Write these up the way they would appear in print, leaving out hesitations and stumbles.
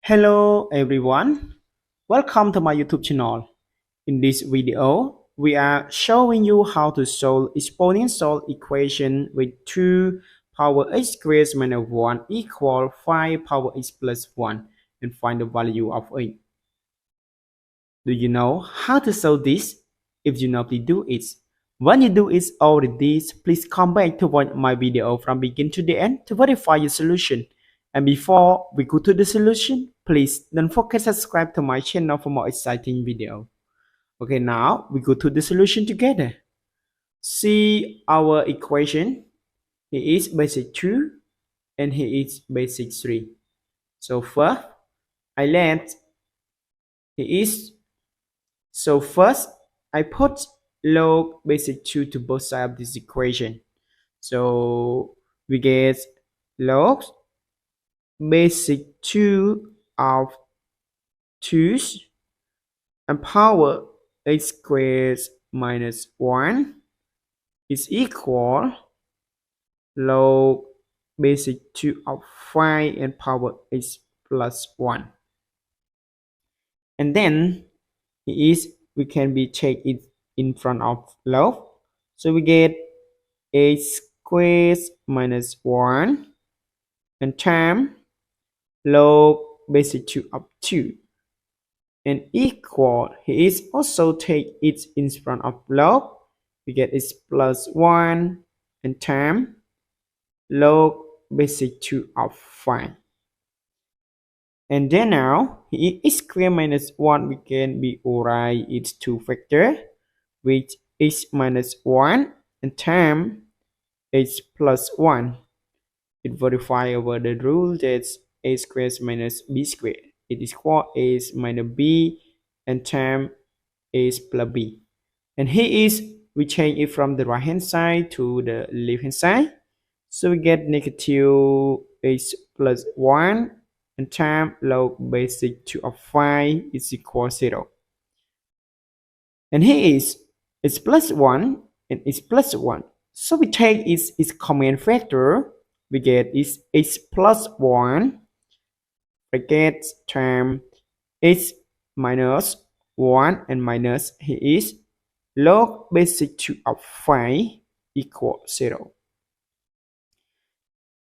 Hello everyone, welcome to my YouTube channel. In this video, we are showing you how to solve exponential equation with 2 power x squared minus 1 equal 5 power x plus 1 and find the value of it. Do you know how to solve this? If you know, please do it. When you do it already, please come back to watch my video from beginning to the end to verify your solution. And before we go to the solution, please don't forget to subscribe to my channel for more exciting video. Okay, now we go to the solution together. See our equation. Here is basic 2 and here is basic 3. So first, first I put log basic 2 to both sides of this equation. So we get log basic 2 of 2 and power x squared minus 1 is equal log basic 2 of 5 and power x plus 1. And then we can be take it in front of log. So we get x squared minus 1 and times log basic 2 of 2 and equal. Here is also take it in front of log. We get x plus 1 and times log basic 2 of 5. And then now here x squared minus 1 we can be write its two factor with x minus 1 and times x plus 1. It verify over the rule that a squared minus b squared. It is equal a minus b and times a plus b. And here is we change it from the right hand side to the left hand side. So we get negative x plus 1 and times log basic 2 of 5 is equal 0. And here is x plus 1 and x plus 1. So we take its common factor. We get is x plus 1 bracket times x minus 1 and minus here is log basic 2 of 5 equal 0.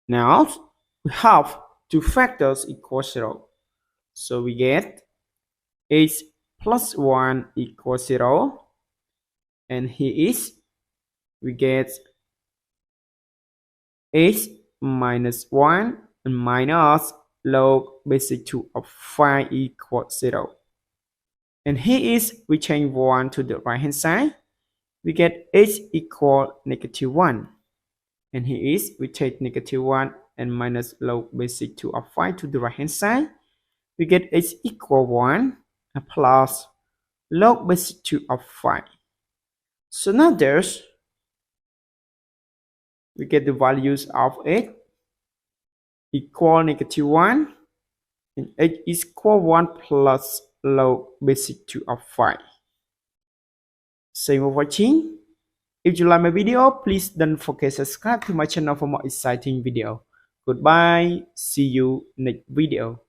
Now we have two factors equal 0. So we get x plus 1 equals 0. And here is we get x minus 1 and minus log basic 2 of 5 equals 0. And here is we change 1 to the right hand side. We get x equal negative 1. And here is we take negative 1 and minus log basic 2 of 5 to the right hand side. We get x equal 1 and plus log basic 2 of 5. So now we get the values of x equal negative 1 and x is equal 1 plus log basic 2 of 5. Thanks for watching. If you like my video, please don't forget to subscribe to my channel for more exciting video. Goodbye. See you next video.